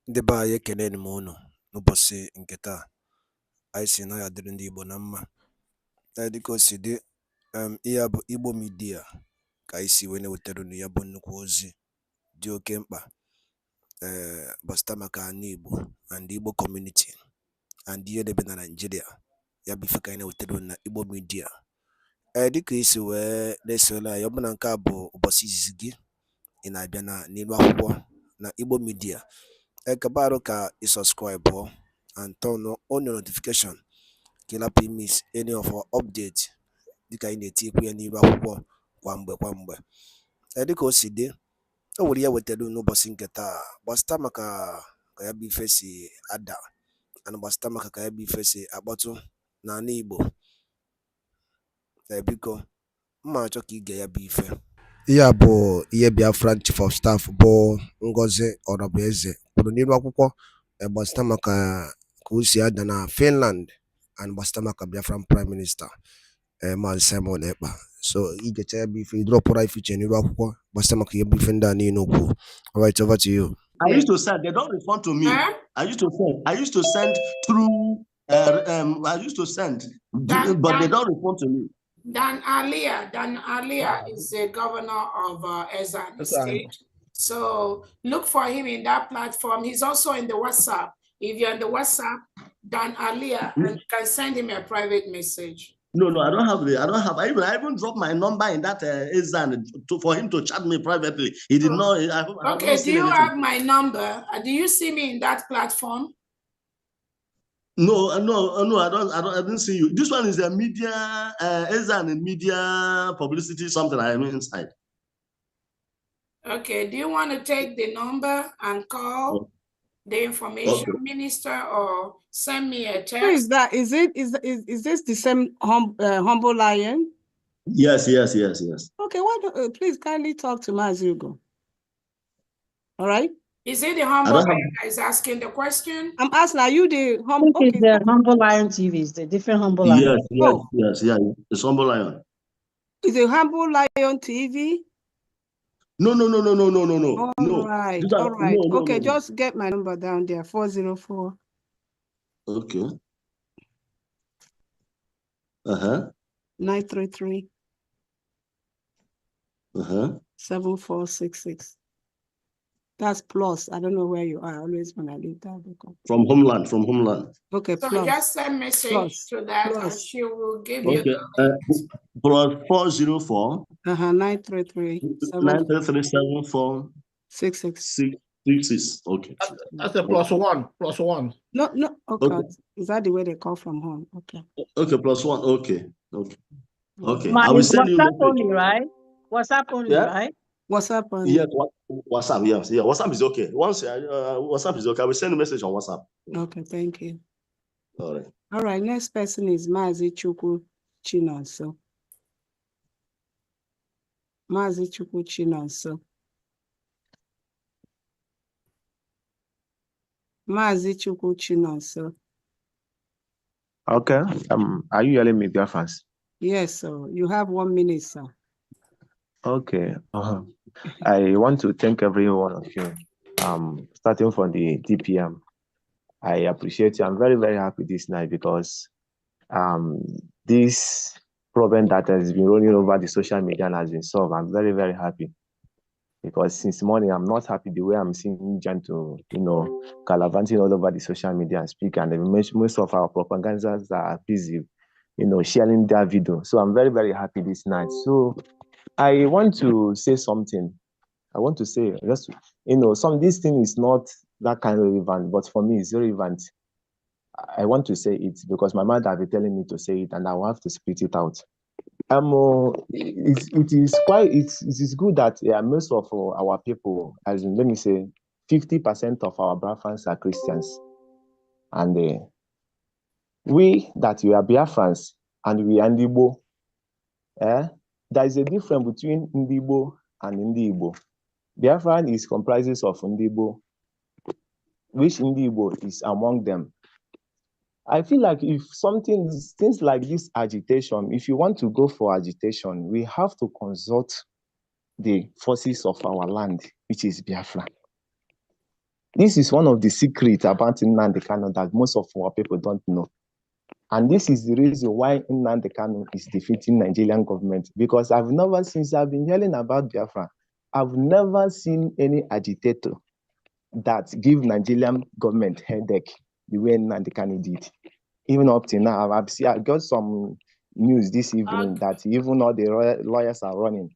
Ndị be anyị ekeneni m unu n'ụbọchị nke taa. Anyị sị na ya dịrị ndị Igbo na mma. Dịka o si dị, ihe a bụ Igbo Media ka anyị si wee na-ewetara unu ya bụ nnukwu ozi dị oke mkpa gbasịta maka ana Igbo and Igbo community and ihe debe na Nigeria. Ya bụ ife ka anyị na-ewetara unu na Igbo Media. Dịka isi wee na-esole anyị, ọ bụ na nke a bụ ụbọchị izizi gị ị na-abịa n'ilu akwụkwọ na Igbo Media, kabaru ka subscribe and turn on your notification ka ị lapụ miss any of our update dịka anyị na-etikwu ya n'ilu akwụkwọ kwa mgbe. Dịka o si dị, o nwere ya wetara n'ụbọchị nke taa gbasịta maka ka ya bụ ife si ada and gbasịta maka ka ya bụ ife si akpọtụ n'ala Igbo. Biko mma achọ ka ige ya bụ ife. Ihe a bụ ihe BIAFRA Chief of Staff bụ Ngozi Orabueze kwuru n'ilu akwụkwọ gbasịta maka ka o si ada na Finland and gbasịta maka Biafran Prime Minister Maazị Simon Ekpa. So igecha ya bụ ife idropụra ife iche n'ilu akwụkwọ gbasịta maka ihe bụ ife ndị a niile okwu. All right, over to you. I used to send, they don't respond to me. I used to send through but they don't respond to me. Dan Alia is the governor of Ezan State. So look for him in that platform. He's also in the WhatsApp. If you're in the WhatsApp, Dan Alia, and you can send him a private message. No, I don't have. I even dropped my number in that Ezan for him to chat me privately. He did not. Okay, do you have my number? Do you see me in that platform? No, I didn't see you. This one is a media, Ezan and media publicity, something I am inside. Okay, do you want to take the number and call the information minister or send me a text? Who is that? Is this the same Humble Lion? Yes. Okay, why don't please kindly talk to Mazugo. All right. Is it the Humble Lion that is asking the question? I'm asking, are you the Humble? Okay. The Humble Lion TV is the different Humble Lion. Yes, it's Humble Lion. Is it Humble Lion TV? No. All right. Okay, just get my number down there, 404. Okay. 933. 7466. That's plus. I don't know where you are. Always when I leave that. From Homeland. Okay, so plus. just send message to that and she will give you the plus 404. 933. 93374 66. Okay. That's a plus one. No. Okay. Is that the way they call from home? Okay. Okay, plus one. Okay. I will send you WhatsApp only, right? WhatsApp only, right? WhatsApp only. Yes, WhatsApp. Yes, WhatsApp is okay. Once WhatsApp is okay, I will send a message on WhatsApp. Okay, thank you. All right. Next person is Mazi Chukwu Chinonso. Mazi Chukwu Chinonso. Mazi Chukwu Chinonso. Okay. Are you yelling me, Biafrans? Yes, sir. You have 1 minute, sir. Okay. I want to thank every one of you. Starting from the DPM. I appreciate you. I'm very, very happy this night because this problem that has been rolling over the social media has been solved. I'm very, very happy. Because since morning, I'm not happy the way I'm seeing Janto, gallivanting all over the social media and speak. And most of our propagandists are busy, sharing their video. So I'm very, very happy this night. So I want to say something. I want to say, just, this thing is not that kind of relevant, but for me, it's very relevant. I want to say it because my mother has been telling me to say it, and I will have to spit it out. It is good that most of our people, as in, let me say, 50% of our Biafrans are Christians, and we are Biafrans and we are Igbo. There is a difference between Igbo and Igbo. Biafran is comprises of Igbo, which Igbo is among them. I feel like if things like this agitation, if you want to go for agitation, we have to consult the forces of our land, which is Biafra. This is one of the secrets about Nnamdi Kanu that most of our people don't know. And this is the reason why Nnamdi Kanu is defeating Nigerian government. Because I've never, since I've been hearing about Biafra, I've never seen any agitator that give Nigerian government headache the way Nnamdi Kanu did. Even up to now, I got some news this evening that even all the lawyers are running.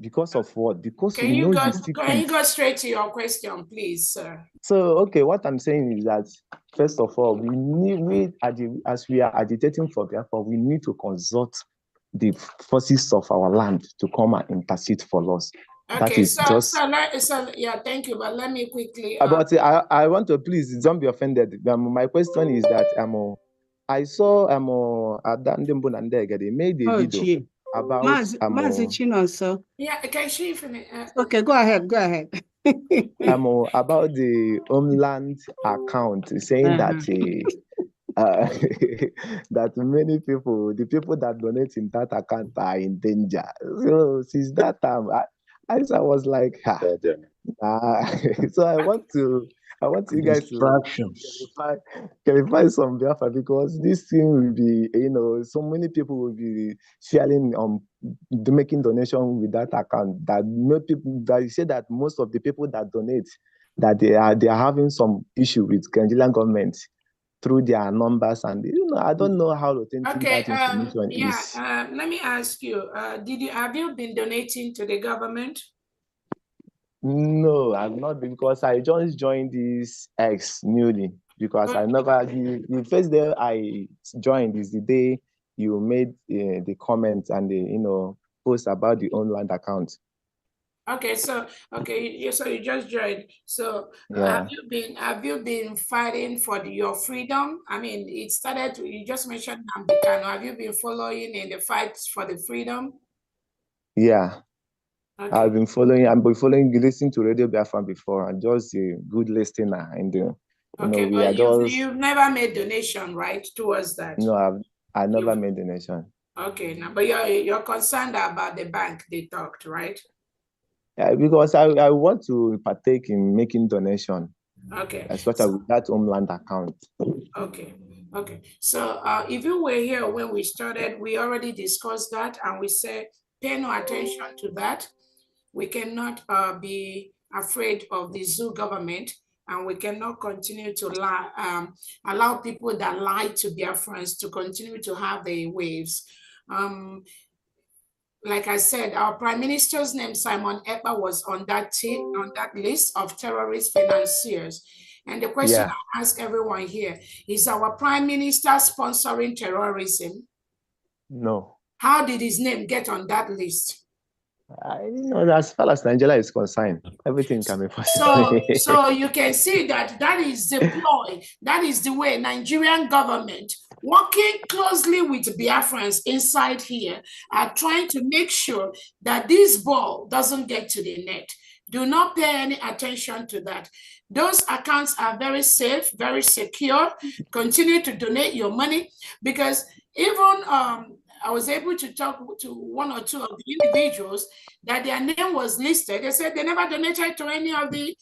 Because of what? Because can you go straight to your question, please, sir? So, okay, what I'm saying is that, first of all, as we are agitating for Biafra, we need to consult the forces of our land to come and intercede for us. Okay, that is yeah, thank you, but let me quickly... But I want to, please, don't be offended. My question is that I saw Adandembo Nandega, they made a video about... Yeah, can she finish? Okay, go ahead. About the Homeland account, saying that that many people, the people that donate in that account are in danger. So since that time, I was like, so I want you guys to clarify some Biafra, because this thing will be, so many people will be sharing making donation with that account. That most people, that you say that most of the people that donate, that they are having some issue with Nigerian government through their numbers, and I don't know how authentic that information is. Let me ask you, have you been donating to the government? No, I'm not, because I just joined this X newly, because I never, the first day I joined is the day you made the comment and the post about the online account. Okay, so you just joined. So yeah. have you been fighting for your freedom? I mean, it started. You just mentioned nnamdi Kanu. Have you been following in the fight for the freedom? Yeah. Okay. I've been listening to Radio Biafra before. I'm just a good listener, and we are just... You've never made donation, right, towards that? No, I never made donation. Okay, now, but you're concerned about the bank they talked, right? Yeah, because I want to partake in making donation. Okay. Especially with that Homeland account. Okay. Okay. So if you were here when we started, we already discussed that, and we said pay no attention to that. We cannot be afraid of the zoo government, and we cannot continue to allow people that lie to Biafrans to continue to have their waves. Like I said, our Prime Minister's name, Simon Ekpa, was on that list of terrorist financiers. And the question I ask everyone here, is our Prime Minister sponsoring terrorism? No. How did his name get on that list? As far as Nigeria is concerned, everything can be possible. So you can see that is the ploy, that is the way Nigerian government, working closely with Biafrans inside here, are trying to make sure that this ball doesn't get to the net. Do not pay any attention to that. Those accounts are very safe, very secure. Continue to donate your money, because even I was able to talk to one or two of the individuals that their name was listed. They said they never donated to any of the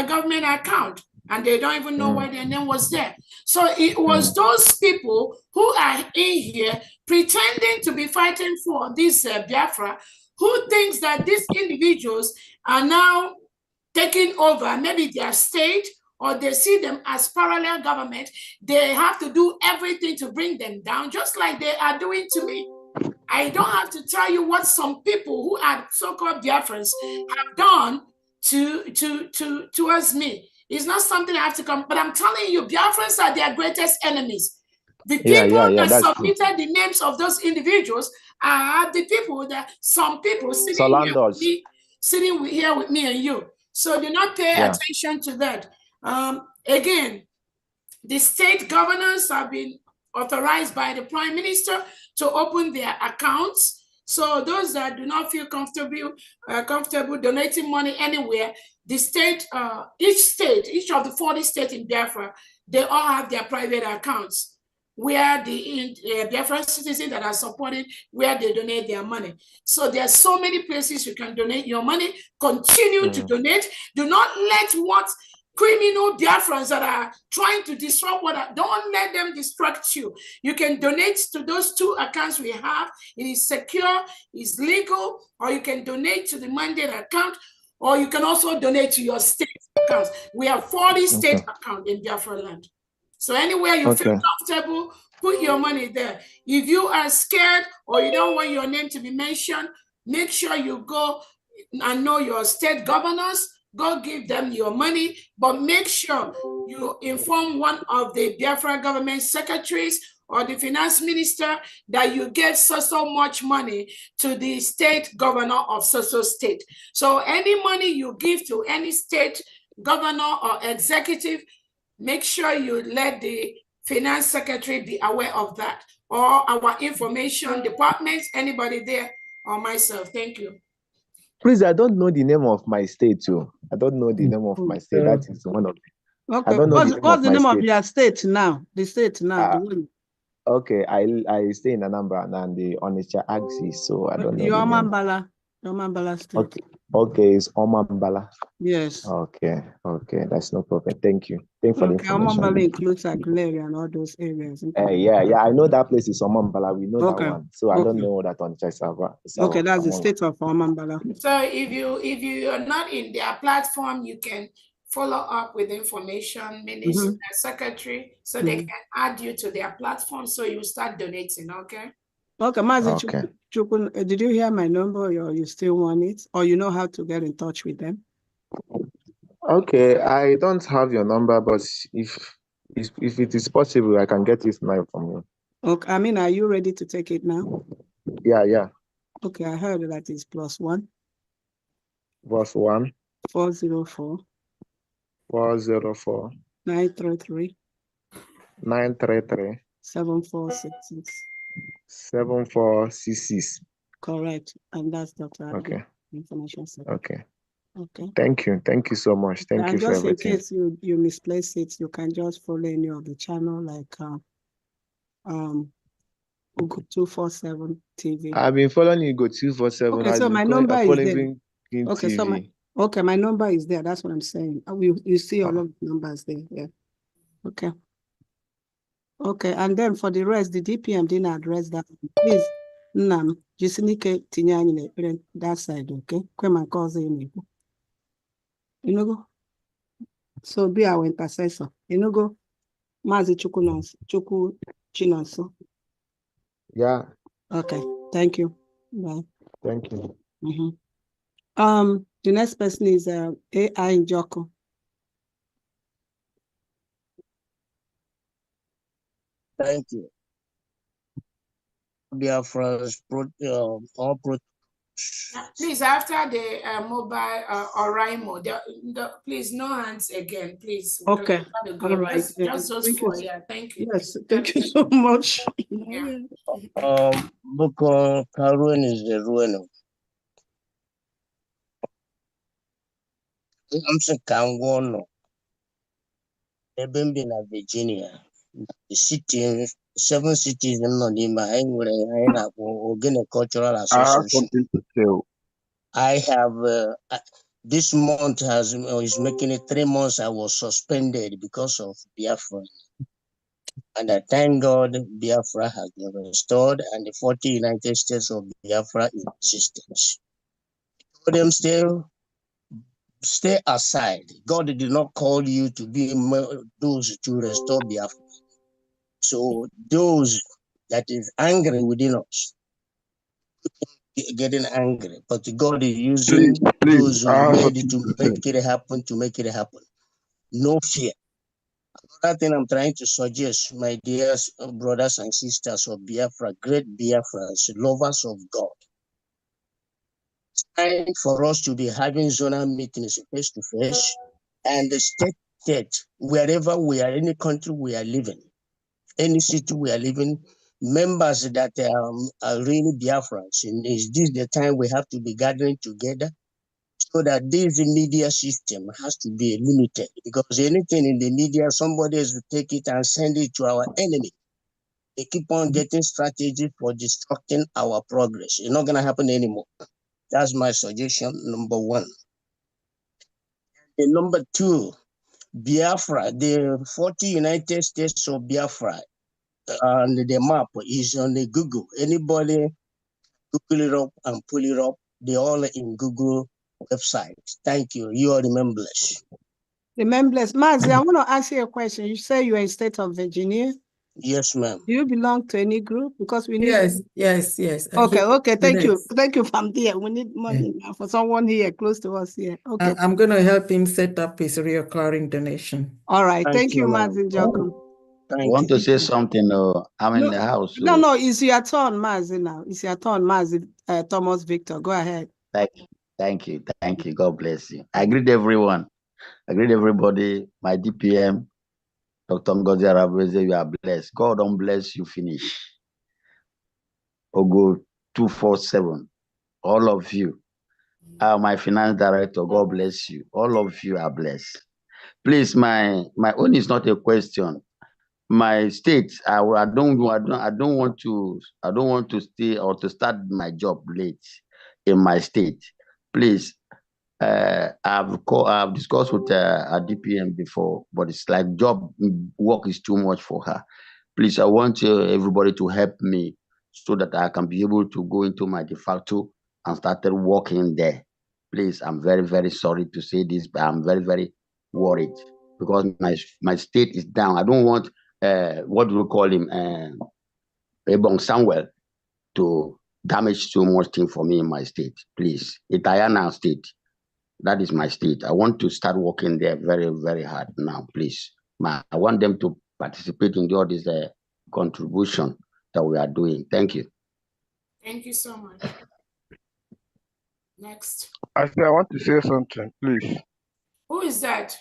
government account, and they don't even know why their name was there. So it was those people who are in here pretending to be fighting for this Biafra, who thinks that these individuals are now taking over maybe their state, or they see them as parallel government. They have to do everything to bring them down, just like they are doing to me. I don't have to tell you what some people who are so-called Biafrans have done towards me. It's not something I have to come, but I'm telling you, Biafrans are their greatest enemies. The people that submitted the names of those individuals are the people that some people sitting here with me and you. So do not pay attention to that. Again, the state governors have been authorized by the Prime Minister to open their accounts. So those that do not feel comfortable donating money anywhere, the state, each of the 40 states in Biafra, they all have their private accounts where the Biafran citizens that are supported, where they donate their money. So there are so many places you can donate your money. Continue to donate. Do not let what criminal Biafrans that are trying to disrupt don't let them distract you. You can donate to those 2 accounts we have. It is secure, it's legal, or you can donate to the mandate account, or you can also donate to your state accounts. We have 40 state accounts in Biafra land. So anywhere you feel comfortable, put your money there. If you are scared or you don't want your name to be mentioned, make sure you go and know your state governors, go give them your money, but make sure you inform one of the Biafra government secretaries or the finance minister that you gave so much money to the state governor of so state. So any money you give to any state governor or executive, make sure you let the finance secretary be aware of that, or our information department, anybody there, or myself. Thank you. Please, I don't know the name of my state too. I don't know the name of my state. That is one of them. Okay. I don't know what's the name of your state now? The state now. Okay, I stay in Anambra and the Onitsha axis, so I don't know. You're Omambala state. Okay, it's Omambala. Yes. Okay, that's no problem. Thank you. Thank you for the information. Omambala includes Aguilera and all those areas. Yeah, I know that place is Omambala. We know that one. So I don't know that Onitsha is okay, that's the state of Omambala. So if you are not in their platform, you can follow up with information, minister, secretary, so they can add you to their platform, so you start donating, okay? Okay, Mazi Chukun, did you hear my number, or you still want it, or you know how to get in touch with them? Okay, I don't have your number, but if it is possible, I can get it now from you. Okay, I mean, are you ready to take it now? Yeah. Okay, I heard that is +1. +1. 404. 404. 933. 933. 7466. 7466. Correct, and that's Dr. Okay. Information Center. Okay. Okay. Thank you so much. Thank you for everything. Just in case you misplace it, you can just follow any of the channel like Ugo 247 TV. I've been following Ugo 247. Okay, so my number is there. Okay, so my number is there. That's what I'm saying. You see all of the numbers there. Yeah. Okay. Okay, and then for the rest, the DPM didn't address that. Please, Nam, Jisinike Tinyani, that side, okay? Kwema cause you know. So be our intercessor. You know go Mazi Chuku Chinonso. Yeah. Okay, thank you. Bye. Thank you. The next person is AI Njoko. Thank you. Biafra's please, after the mobile Oraimo, please, no hands again, please. Okay. All right. Just those four. Yeah, thank you. Yes, thank you so much. Yeah. Boko Karun is the ruin. I'm saying Kangono. They've been in Virginia. The city, 7 cities in Nodima, Ogene Cultural Association. I have this month is making it 3 months. I was suspended because of Biafra, and I thank God Biafra has been restored, and the 40 United States of Biafra in existence. For them stay aside. God did not call you to be those to restore Biafra. So those that is angry within us, getting angry, but God is using those who are ready to make it happen. No fear. Another thing I'm trying to suggest, my dear brothers and sisters of Biafra, great Biafrans, lovers of God, it's time for us to be having zonal meetings face to face, and the state, wherever we are, any country we are living, any city we are living, members that are really Biafrans. And is this the time we have to be gathering together? So that this media system has to be limited, because anything in the media, somebody has to take it and send it to our enemy. They keep on getting strategy for destructing our progress. It's not going to happen anymore. That's my suggestion, number one. And number two, Biafra, the 40 United States of Biafra, and the map is on the Google. Anybody Google it up and pull it up. They're all in Google website. Thank you. You are remembrance. Remembrance. Mazi, I want to ask you a question. You say you are in state of Virginia. Yes, ma'am. Do you belong to any group? Because we need. Yes. Okay. Thank you. Thank you, from there. We need money now for someone here close to us here. Okay. I'm going to help him set up his recurring donation. All right. Thank you, Mazi Joku. I want to say something. I'm in the house. So. No, it's your turn, Mazi, now. It's your turn, Mazi. Thomas Victor, go ahead. Thank you. God bless you. I greet everyone. I greet everybody. My DPM, Dr. Ngozi Arabeze, you are blessed. God don't bless you, finish. Ogo 247. All of you. My finance director, God bless you. All of you are blessed. Please, my own is not a question. My state, I don't want to stay or to start my job late in my state. Please, I've discussed with a DPM before, but it's like job work is too much for her. Please, I want everybody to help me so that I can be able to go into my de facto and started working there. Please, I'm very, very sorry to say this, but I'm very, very worried because my state is down. I don't want what do we call him, Ebong Samuel, to damage too much thing for me in my state. Please, Itayana state, that is my state. I want to start working there very, very hard now, please. I want them to participate in all this contribution that we are doing. Thank you. Thank you so much. Next. I want to say something, please. Who is that?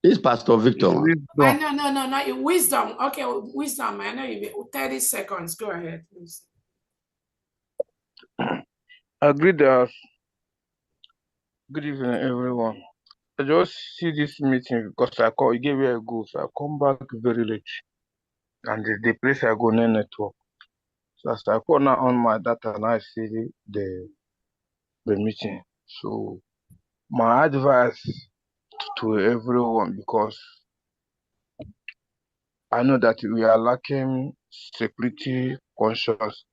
This Pastor Victor. No, not Wisdom. Okay, Wisdom. I know you. 30 seconds. Go ahead, please. Good evening, everyone. I just see this meeting because I call. You gave me a go, so I come back very late, and the place I go no network. So as I call now on my data, and I see the meeting. So my advice to everyone, because I know that we are lacking security conscious.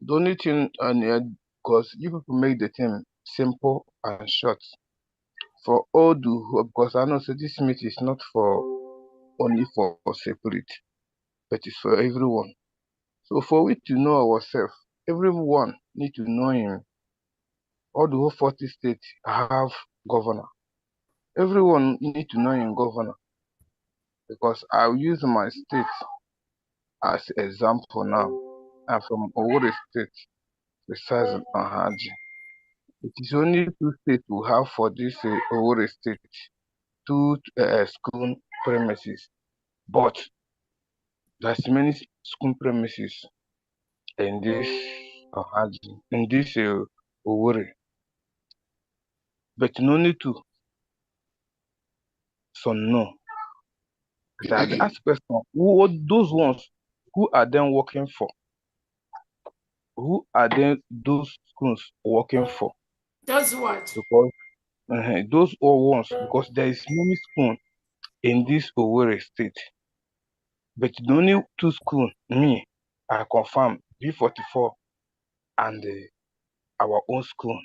The only thing, because you people make the thing simple and short for all because I know so this meeting is not only for security, but it's for everyone. So for we to know ourselves, everyone need to know him. All the whole 40 states have governor. Everyone need to know him governor. Because I'll use my state as example now. I'm from Owerri State, besides Ahaji. It is only 2 states we have for this Owerri State, 2 school premises. But there's many school premises in this Ahaji, in this Owerri. But no need to. So no. So I ask question, who are those ones? Who are them working for? Who are then those schools working for? Those what? Because those are ones, because there is many schools in this Owerri state. But the only 2 schools, me, I confirm B44 and our own school.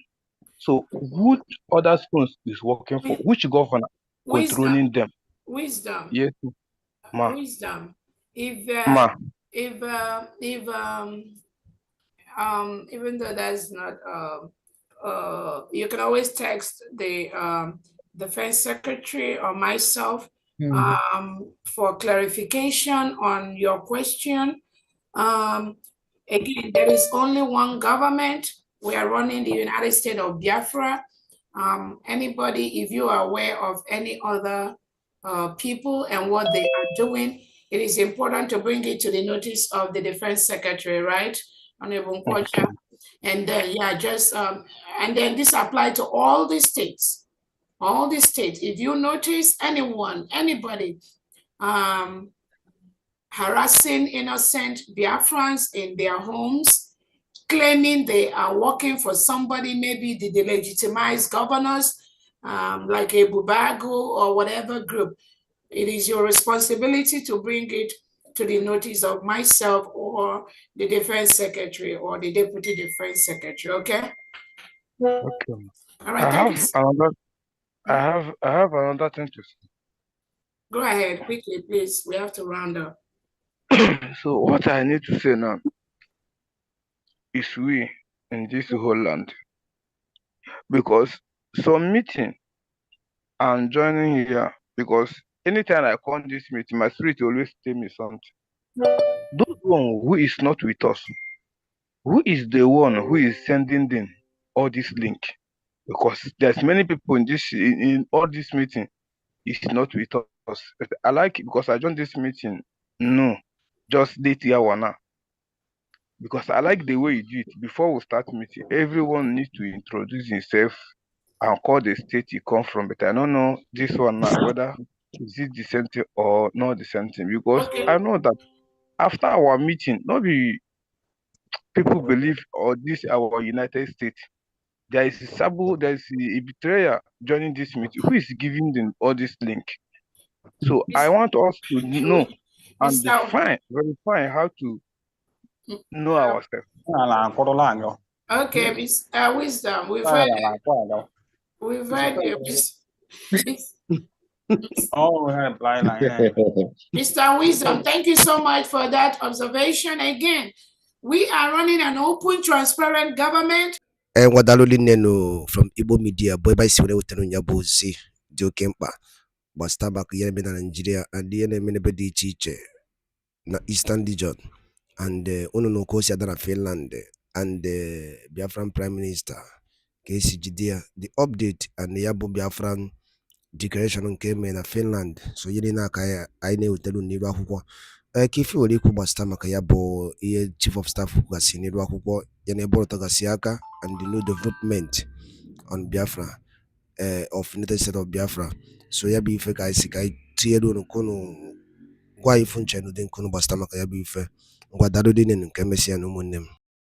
So which other schools is working for? Which governor controlling them? Wisdom. Yes, ma. Wisdom. If even though that's not you can always text the defense secretary or myself for clarification on your question. Again, there is only one government. We are running the United States of Biafra. Anybody, if you are aware of any other people and what they are doing, it is important to bring it to the notice of the defense secretary, right? Okay. And then, and then this applies to all the states. All the states. If you notice anybody harassing innocent Biafrans in their homes, claiming they are working for somebody, maybe the delegitimized governors, like a Bubago or whatever group, it is your responsibility to bring it to the notice of myself or the Defense Secretary or the Deputy Defense Secretary, okay? Okay. All right, thank you. I have another thing to say. Go ahead, quickly, please. We have to round up. So what I need to say now is we in this whole land, because some meeting I'm joining here, because anytime I come this meeting, my spirit always tell me something. Those one who is not with us, who is the one who is sending them all this link? Because there's many people in all this meeting is not with us. I like it because I joined this meeting. No, just late here one now. Because I like the way you do it. Before we start meeting, everyone needs to introduce himself and call the state he come from. But I don't know this one now, whether is it the same thing or not the same thing. Because I know that after our meeting, not be people believe or this our United States, there is a betrayer joining this meeting who is giving them all this link. So I want us to know and verify how to know ourselves. Okay, Miss Wisdom, we've heard Mr. Wisdom, thank you so much for that observation. Again, we are running an open, transparent government. And what Neno from Igbo media, boy by Sivile Yabuzi, Jokempa, but Starbuck Yemen Nigeria, and the enemy teacher, na Eastern region, and Uno Kosia than Finland, and the Biafran Prime Minister, KCGD, the update, and the Yabu Biafran declaration came in Finland, so Yelina Kaya, I know Telu Niva Hugo. Kifi wali kubwa stamaka yabo iye chief of staff kugasinirwa kuko yaneboro tagasiaka and the new development on Biafra of United States of Biafra. So yabi ife ka isika tiedo no kono kwa ifunche no den kono bastamaka yabi ife ngwa dado dinen kemesi anu monem.